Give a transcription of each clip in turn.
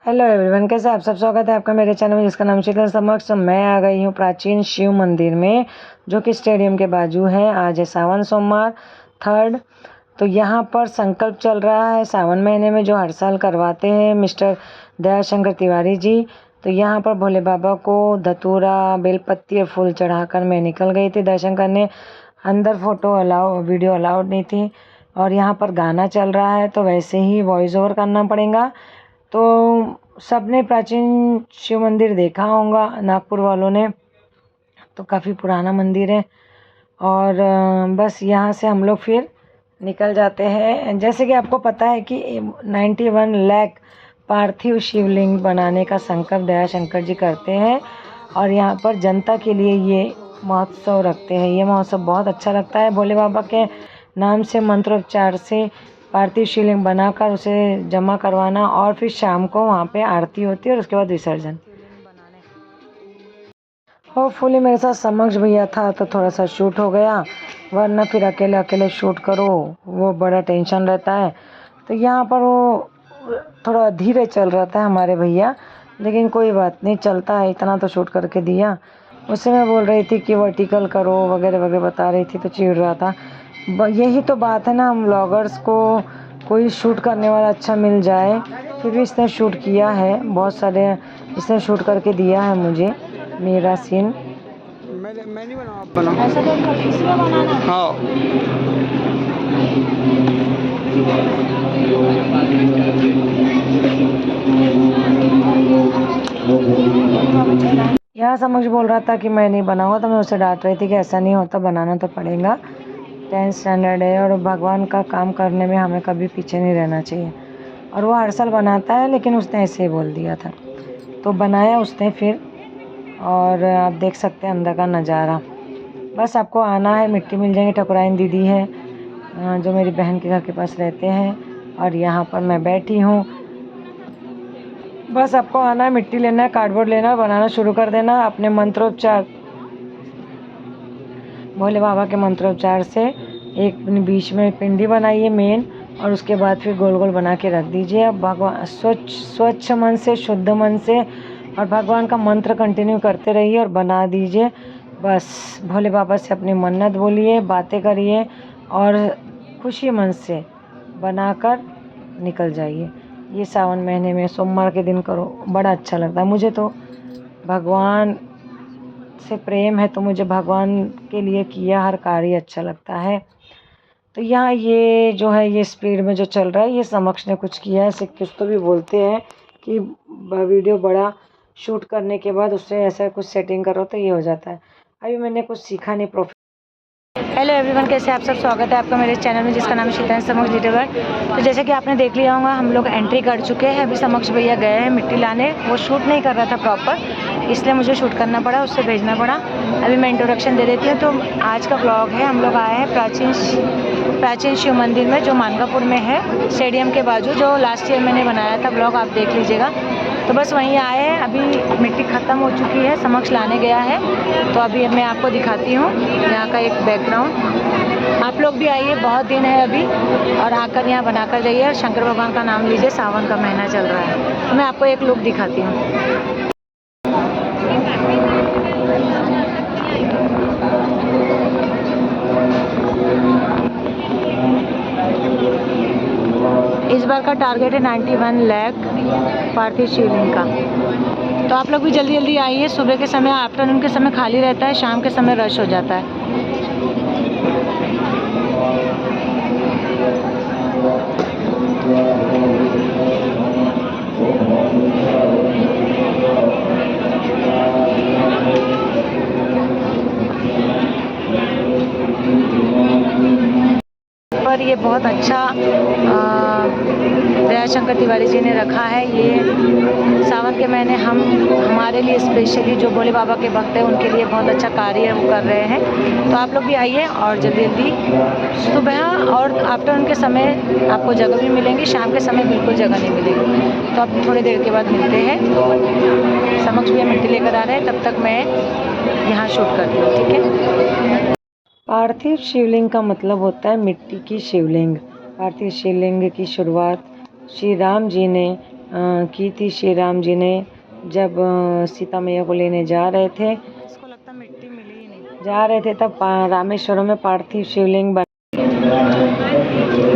Hello everyone, कैसे आप सब। स्वागत है आपका मेरे चैनल में जिसका नाम शीतल समक्ष। मैं आ गई हूँ प्राचीन शिव मंदिर में, जो कि स्टेडियम के बाजू है। आज है सावन सोमवार 3rd। तो यहाँ पर संकल्प चल रहा है सावन महीने में, जो हर साल करवाते हैं मिस्टर दयाशंकर तिवारी जी। तो यहाँ पर भोले बाबा को धतूरा, बेलपत्ती और फूल चढ़ाकर मैं निकल गई थी दर्शन करने। अंदर वीडियो अलाउड नहीं थी। और यहाँ पर गाना चल रहा है, तो वैसे ही वॉइस ओवर करना पड़ेगा। तो सबने प्राचीन शिव मंदिर देखा होगा नागपुर वालों ने, तो काफ़ी पुराना मंदिर है। और बस यहाँ से हम लोग फिर निकल जाते हैं। जैसे कि आपको पता है कि 91 लाख पार्थिव शिवलिंग बनाने का संकल्प दयाशंकर जी करते हैं, और यहाँ पर जनता के लिए ये महोत्सव रखते हैं। ये महोत्सव बहुत अच्छा लगता है। भोले बाबा के नाम से मंत्रोच्चार से पार्थिव शिवलिंग बनाकर उसे जमा करवाना, और फिर शाम को वहाँ पे आरती होती है और उसके बाद विसर्जन। होपफुली मेरे साथ समक्ष भैया था तो थोड़ा सा शूट हो गया, वरना फिर अकेले अकेले शूट करो वो बड़ा टेंशन रहता है। तो यहाँ पर वो थोड़ा धीरे चल रहा था हमारे भैया, लेकिन कोई बात नहीं, चलता है। इतना तो शूट करके दिया। उससे मैं बोल रही थी कि वर्टिकल करो वगैरह वगैरह बता रही थी, तो चिढ़ रहा था। यही तो बात है ना, हम व्लॉगर्स को कोई शूट करने वाला अच्छा मिल जाए। फिर भी इसने शूट किया है, बहुत सारे इसने शूट करके दिया है मुझे मेरा सीन। मैं नहीं बनाऊँ, आप बनाओ। ऐसा तो इसमें बनाना है। हाँ। यहाँ समक्ष बोल रहा था कि मैं नहीं बनाऊंगा, तो मैं उसे डांट रही थी कि ऐसा नहीं होता, बनाना तो पड़ेगा। 10th स्टैंडर्ड है और भगवान का काम करने में हमें कभी पीछे नहीं रहना चाहिए। और वो हर साल बनाता है, लेकिन उसने ऐसे ही बोल दिया था तो बनाया उसने फिर। और आप देख सकते हैं अंदर का नज़ारा। बस आपको आना है, मिट्टी मिल जाएगी। ठकुराइन दीदी है जो मेरी बहन के घर के पास रहते हैं, और यहाँ पर मैं बैठी हूँ। बस आपको आना है, मिट्टी लेना है, कार्डबोर्ड लेना, बनाना शुरू कर देना। अपने मंत्रोच्चार, भोले बाबा के मंत्रोच्चार से एक बीच में पिंडी बनाइए मेन, और उसके बाद फिर गोल गोल बना के रख दीजिए। अब भगवान स्वच्छ मन से, शुद्ध मन से, और भगवान का मंत्र कंटिन्यू करते रहिए और बना दीजिए। बस भोले बाबा से अपनी मन्नत बोलिए, बातें करिए, और खुशी मन से बनाकर निकल जाइए। ये सावन महीने में सोमवार के दिन करो, बड़ा अच्छा लगता है मुझे। तो भगवान से प्रेम है, तो मुझे भगवान के लिए किया हर कार्य अच्छा लगता है। तो यहाँ ये जो है, ये स्पीड में जो चल रहा है, ये समक्ष ने कुछ किया है। ऐसे कुछ तो भी बोलते हैं कि वीडियो बड़ा शूट करने के बाद उससे ऐसा कुछ सेटिंग करो तो ये हो जाता है। अभी मैंने कुछ सीखा नहीं। हेलो एवरीवन, कैसे आप सब। स्वागत है आपका मेरे चैनल में जिसका नाम है शीतल समक्ष यूट्यूबर। तो जैसे कि आपने देख लिया होगा, हम लोग एंट्री कर चुके हैं। अभी समक्ष भैया गए हैं मिट्टी लाने। वो शूट नहीं कर रहा था प्रॉपर, इसलिए मुझे शूट करना पड़ा, उससे भेजना पड़ा। अभी मैं इंट्रोडक्शन दे देती हूँ। तो आज का ब्लॉग है, हम लोग आए हैं प्राचीन शिव मंदिर में, जो मानकापुर में है, स्टेडियम के बाजू, जो लास्ट ईयर मैंने बनाया था ब्लॉग, आप देख लीजिएगा। तो बस वहीं आए हैं। अभी मिट्टी ख़त्म हो चुकी है, समक्ष लाने गया है। तो अभी मैं आपको दिखाती हूँ यहाँ का एक बैकग्राउंड। आप लोग भी आइए, बहुत दिन है अभी, और आकर यहाँ बनाकर जाइए। और शंकर भगवान का नाम लीजिए, सावन का महीना चल रहा है। तो मैं आपको एक लुक दिखाती हूँ। इस बार का टारगेट है 91 लाख पार्थिव शिवलिंग का। तो आप लोग भी जल्दी जल्दी आइए। सुबह के समय, आफ्टरनून के समय खाली रहता है, शाम के समय रश हो जाता है। पर ये बहुत अच्छा दयाशंकर तिवारी जी ने रखा है। ये सावन के महीने हमारे लिए स्पेशली, जो भोले बाबा के भक्त हैं, उनके लिए बहुत अच्छा कार्य वो कर रहे हैं। तो आप लोग भी आइए, और जल्दी जल्दी सुबह और आफ्टरनून के समय आपको जगह भी मिलेंगी, शाम के समय बिल्कुल जगह नहीं मिलेगी। तो अब थोड़ी देर के बाद मिलते हैं। समक्ष भी मिट्टी लेकर आ रहे हैं, तब तक मैं यहाँ शूट करती हूँ, ठीक है। पार्थिव शिवलिंग का मतलब होता है मिट्टी की शिवलिंग। पार्थिव शिवलिंग की शुरुआत श्री राम जी ने की थी। श्री राम जी ने जब सीता मैया को लेने जा रहे थे, इसको लगता मिट्टी मिली ही नहीं, जा रहे थे तब रामेश्वरम में पार्थिव शिवलिंग बन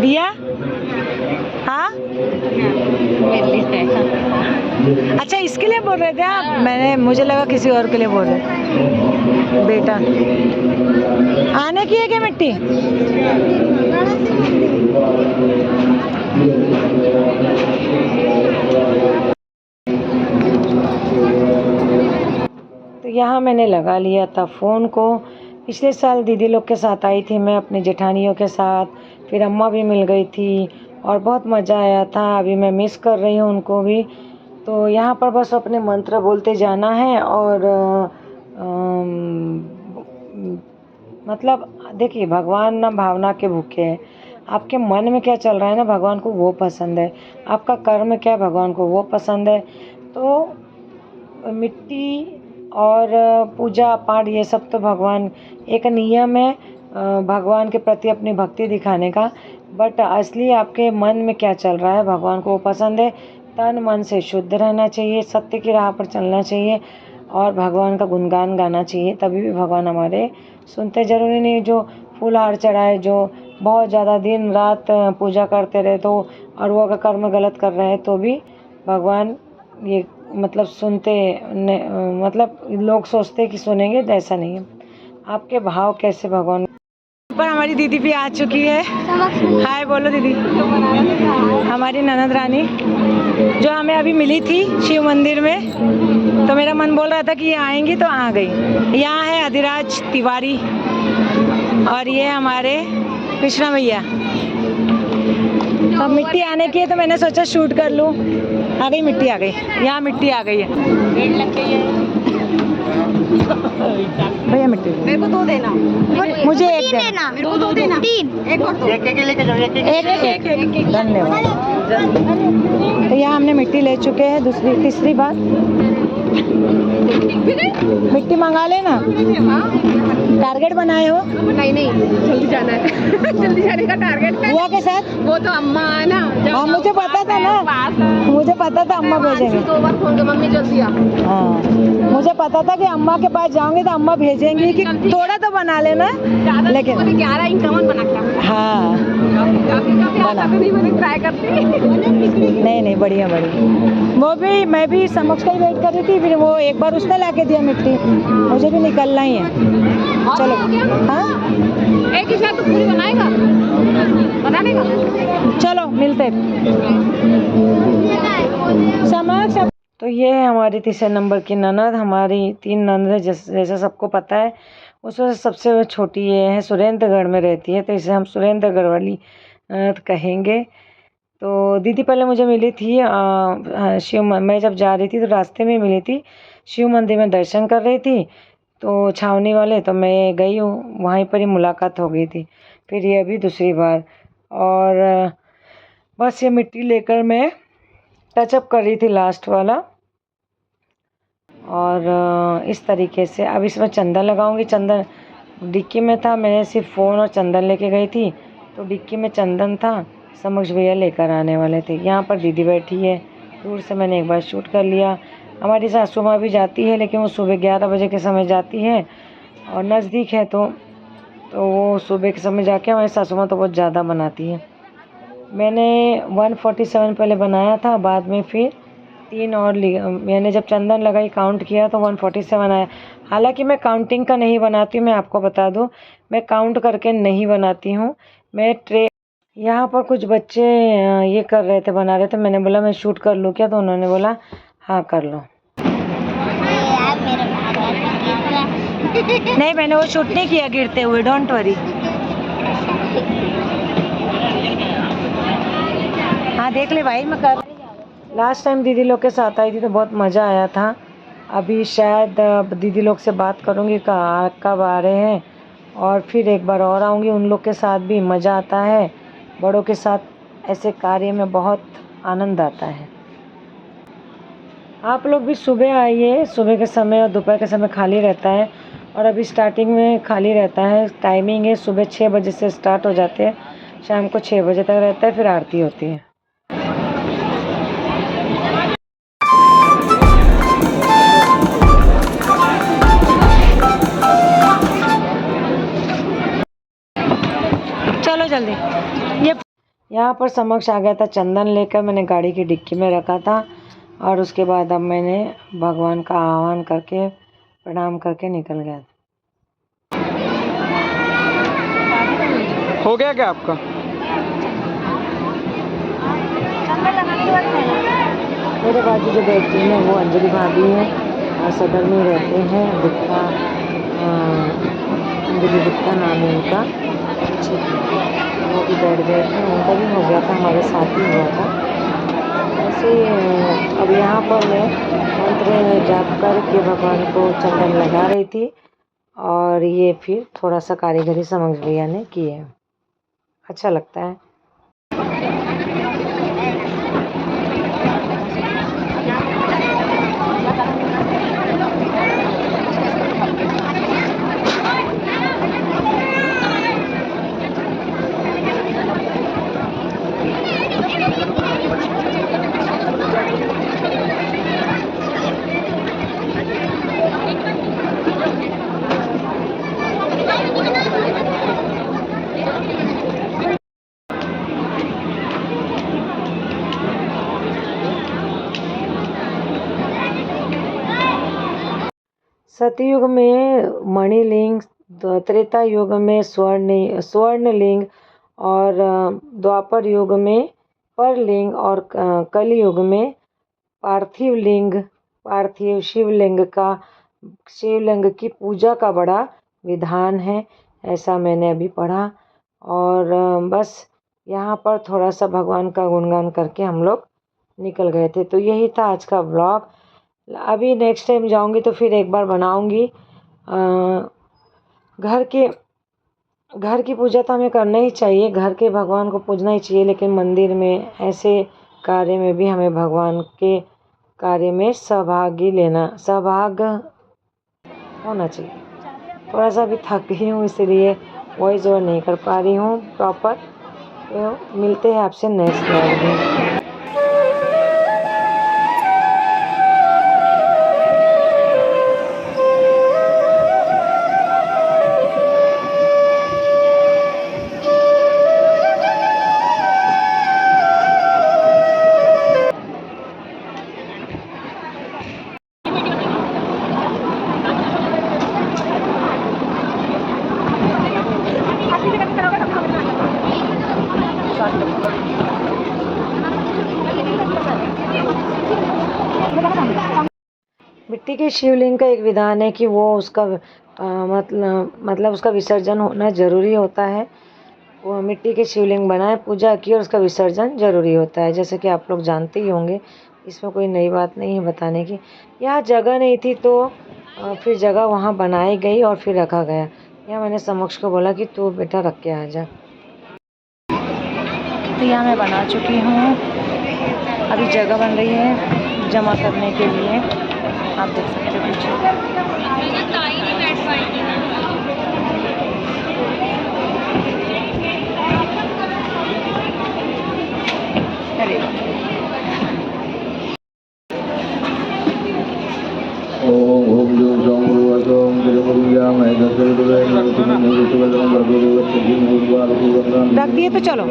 दिया। हाँ अच्छा इसके लिए बोल रहे थे आप? मुझे लगा किसी और के लिए बोल रहे। बेटा आने की है क्या मिट्टी? तो यहाँ मैंने लगा लिया था फ़ोन को। पिछले साल दीदी लोग के साथ आई थी मैं अपने जेठानियों के साथ, फिर अम्मा भी मिल गई थी और बहुत मज़ा आया था। अभी मैं मिस कर रही हूँ उनको भी। तो यहाँ पर बस अपने मंत्र बोलते जाना है और मतलब देखिए भगवान ना भावना के भूखे हैं। आपके मन में क्या चल रहा है ना, भगवान को वो पसंद है। आपका कर्म क्या है, भगवान को वो पसंद है। तो मिट्टी और पूजा पाठ ये सब तो भगवान एक नियम है भगवान के प्रति अपनी भक्ति दिखाने का, बट असली आपके मन में क्या चल रहा है, भगवान को वो पसंद है। तन मन से शुद्ध रहना चाहिए, सत्य की राह पर चलना चाहिए और भगवान का गुणगान गाना चाहिए, तभी भी भगवान हमारे सुनते। ज़रूरी नहीं जो फूल हार चढ़ाए, जो बहुत ज़्यादा दिन रात पूजा करते रहे तो और वो अगर कर्म गलत कर रहे हैं तो भी भगवान ये मतलब सुनते मतलब लोग सोचते कि सुनेंगे, तो ऐसा नहीं है। आपके भाव कैसे भगवान पर। हमारी दीदी भी आ चुकी है। हाय बोलो दीदी। हमारी ननद रानी जो हमें अभी मिली थी शिव मंदिर में, तो मेरा मन बोल रहा था कि ये आएंगी तो आ गई। यहाँ है अधिराज तिवारी और ये हमारे कृष्णा भैया। अब मिट्टी आने की है तो मैंने सोचा शूट कर लूँ। आ गई मिट्टी, आ गई, यहाँ मिट्टी आ गई है। भैया मिट्टी मेरे को 2 देना, मुझे एक देना, मेरे को 2 देना, 3 एक और 2 एक लेके जाओ, एक धन्यवाद। तो यहाँ हमने मिट्टी ले चुके हैं तीसरी बार। मिट्टी मंगा लेना। टारगेट बनाए हो? नहीं जल्दी जाना है। जल्दी जाने का टारगेट है। बुआ के साथ? वो तो अम्मा है ना। हाँ मुझे पता था ना, मुझे पता था अम्मा भेजेंगे। 2 बार फोन कर मम्मी जल्दी आ। हाँ मुझे पता था कि अम्मा के पास जाऊंगी तो अम्मा भेजेंगी कि थोड़ा तो बना लेना, लेकिन 11 51 बना के। हाँ बना नहीं ट्राई करती। नहीं बढ़िया। वो भी मैं भी समक्ष का ही वेट कर रही थी, फिर वो एक बार उसने ला के दिया मिट्टी, मुझे भी निकलना ही है। चलो हाँ एक ही शायद तो पूरी बनाएगा, बना देगा। चलो मिलते समक्ष। तो ये है हमारी तीसरे नंबर की ननद। हमारी 3 ननद जैसा सबको पता है, उसमें सबसे छोटी ये है, सुरेंद्रगढ़ में रहती है, तो इसे हम सुरेंद्रगढ़ वाली कहेंगे। तो दीदी पहले मुझे मिली थी मैं जब जा रही थी तो रास्ते में मिली थी, शिव मंदिर में दर्शन कर रही थी तो छावनी वाले, तो मैं गई हूँ वहीं पर ही मुलाकात हो गई थी। फिर ये अभी दूसरी बार, और बस ये मिट्टी लेकर मैं टचअप कर रही थी लास्ट वाला, और इस तरीके से अब इसमें चंदन लगाऊंगी। चंदन डिक्की में था, मैंने सिर्फ फ़ोन और चंदन लेके गई थी, तो डिक्की में चंदन था, समक्ष भैया लेकर आने वाले थे। यहाँ पर दीदी बैठी है, दूर से मैंने एक बार शूट कर लिया। हमारी सासू माँ भी जाती है, लेकिन वो सुबह 11 बजे के समय जाती है और नज़दीक है तो वो सुबह के समय जाके, हमारी सासू माँ तो बहुत ज़्यादा बनाती है। मैंने 147 पहले बनाया था, बाद में फिर 3 और मैंने जब चंदन लगाई काउंट किया तो 147 आया। हालांकि मैं काउंटिंग का नहीं बनाती हूँ, मैं आपको बता दूँ, मैं काउंट करके नहीं बनाती हूँ। मैं यहाँ पर कुछ बच्चे ये कर रहे थे, बना रहे थे, मैंने बोला मैं शूट कर लूँ क्या, तो उन्होंने बोला हाँ कर लो। नहीं मैंने वो शूट नहीं किया गिरते हुए, डोंट वरी। हाँ देख ले भाई, मैं कर। लास्ट टाइम दीदी लोग के साथ आई थी तो बहुत मज़ा आया था। अभी शायद दीदी लोग से बात करूँगी कब आ रहे हैं, और फिर एक बार और आऊँगी। उन लोग के साथ भी मज़ा आता है, बड़ों के साथ ऐसे कार्य में बहुत आनंद आता है। आप लोग भी सुबह आइए, सुबह के समय और दोपहर के समय खाली रहता है, और अभी स्टार्टिंग में खाली रहता है। टाइमिंग है सुबह 6 बजे से स्टार्ट हो जाते हैं, शाम को 6 बजे तक रहता है, फिर आरती होती है। जल्दी। ये यहाँ पर समक्ष आ गया था चंदन लेकर, मैंने गाड़ी की डिक्की में रखा था और उसके बाद अब मैंने भगवान का आह्वान करके प्रणाम करके निकल गया। हो गया क्या आपका? मेरे बाजू जो बैठती हैं वो अंजलि भाभी हैं और सदर में रहते हैं गुप्ता, अंजलि गुप्ता नाम है उनका। वो भी बैठ गए थे, उनका भी हो गया था, हमारे साथ ही हुआ था। ऐसे अब यहाँ पर मैं मंत्र जाप करके भगवान को चंदन लगा रही थी और ये फिर थोड़ा सा कारीगरी समझ भैया ने की है, अच्छा लगता है। सतयुग में मणिलिंग, त्रेता युग में स्वर्णलिंग और द्वापर युग में परलिंग और कलयुग में पार्थिव शिवलिंग की पूजा का बड़ा विधान है, ऐसा मैंने अभी पढ़ा। और बस यहाँ पर थोड़ा सा भगवान का गुणगान करके हम लोग निकल गए थे। तो यही था आज का व्लॉग। अभी नेक्स्ट टाइम जाऊंगी तो फिर एक बार बनाऊंगी। घर की पूजा तो हमें करना ही चाहिए, घर के भगवान को पूजना ही चाहिए, लेकिन मंदिर में ऐसे कार्य में भी हमें भगवान के कार्य में सहभाग होना चाहिए। थोड़ा सा भी थक गई हूँ, इसलिए वॉइस ओवर नहीं कर पा रही हूँ प्रॉपर। तो मिलते हैं आपसे नेक्स्ट व्लॉग में। मिट्टी के शिवलिंग का एक विधान है कि वो उसका मतलब उसका विसर्जन होना ज़रूरी होता है। वो मिट्टी के शिवलिंग बनाए, पूजा की और उसका विसर्जन ज़रूरी होता है, जैसे कि आप लोग जानते ही होंगे। इसमें कोई नई बात नहीं है बताने की। यहाँ जगह नहीं थी तो फिर जगह वहाँ बनाई गई और फिर रखा गया। यहाँ मैंने समक्ष को बोला कि तू बेटा रख के आ जा। तो यहाँ मैं बना चुकी हूँ, अभी जगह बन रही है जमा करने के लिए। आप देख सकते हो पीछे। रख दिए तो चलो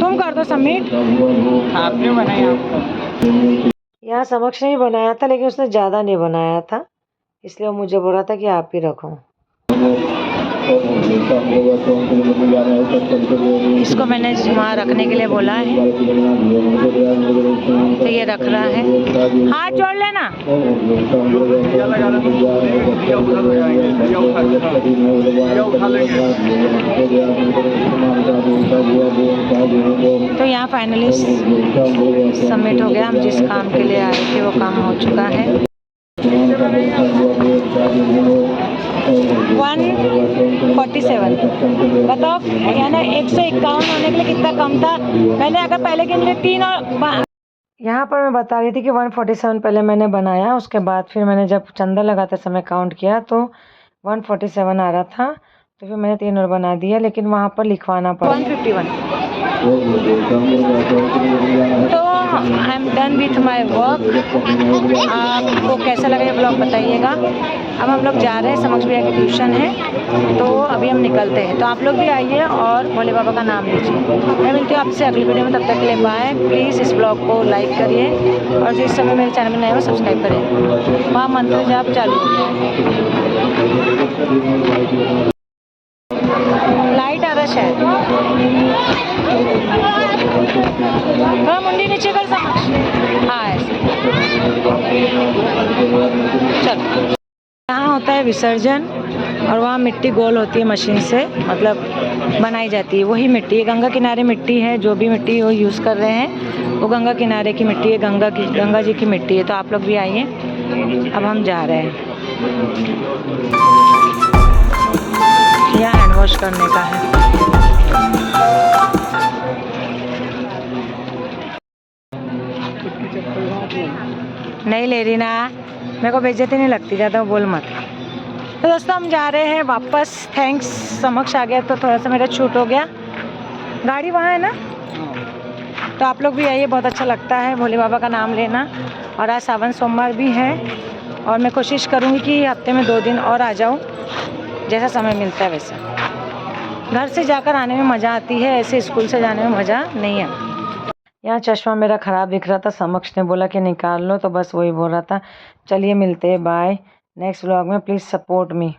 तुम कर दो सबमिट। आपने बनाया? यहाँ समक्ष नहीं बनाया था, लेकिन उसने ज़्यादा नहीं बनाया था, इसलिए वो मुझे बोल रहा था कि आप ही रखो। इसको मैंने वहाँ रखने के लिए बोला है, तो ये रख रहा है। हाथ जोड़ लेना। तो यहाँ फाइनली सबमिट हो गया। हम जिस काम के लिए आए थे वो काम हो चुका है। 147 बताओ, यानी 151 होने के लिए कितना कम था। मैंने अगर पहले के लिए 3 और यहाँ पर मैं बता रही थी कि 147 पहले मैंने बनाया, उसके बाद फिर मैंने जब चंदा लगाते समय काउंट किया तो 147 आ रहा था, तो फिर मैंने 3 और बना दिया, लेकिन वहाँ पर लिखवाना पड़ा 151। तो I am done with my work. आपको कैसा लगा ये ब्लॉग बताइएगा। अब हम लोग जा रहे हैं, समक्ष भैया की ट्यूशन है, तो अभी हम निकलते हैं। तो आप लोग भी आइए और भोले बाबा का नाम लीजिए। मैं मिलती हूँ आपसे अगली वीडियो में, तब तक के लिए बाय। प्लीज़ इस ब्लॉग को लाइक करिए और जिस समय मेरे चैनल में नए हो सब्सक्राइब करें। वहाँ मंत्र जाप चालू हो गया। लाइट आ रहा शायद, थोड़ा मुंडी नीचे कर समक्ष। हाँ ऐसे। चलो, यहाँ होता है विसर्जन और वहाँ मिट्टी गोल होती है, मशीन से मतलब बनाई जाती है। वही मिट्टी, गंगा किनारे मिट्टी है, जो भी मिट्टी वो यूज़ कर रहे हैं वो गंगा किनारे की मिट्टी है, गंगा जी की मिट्टी है। तो आप लोग भी आइए। अब हम जा रहे हैं, यहाँ हैंड वॉश करने का है। नहीं ले रही ना, मेरे को बेइज्जती नहीं लगती, ज़्यादा बोल मत। तो दोस्तों हम जा रहे हैं वापस। थैंक्स, समक्ष आ गया तो थोड़ा सा मेरा छूट हो गया। गाड़ी वहाँ है ना, तो आप लोग भी आइए, बहुत अच्छा लगता है भोले बाबा का नाम लेना। और आज सावन सोमवार भी है और मैं कोशिश करूँगी कि हफ्ते में 2 दिन और आ जाऊँ, जैसा समय मिलता है वैसा। घर से जाकर आने में मज़ा आती है, ऐसे स्कूल से जाने में मज़ा नहीं आता। यहाँ चश्मा मेरा ख़राब दिख रहा था, समक्ष ने बोला कि निकाल लो, तो बस वही बोल रहा था। चलिए मिलते हैं, बाय नेक्स्ट व्लॉग में। Please support me.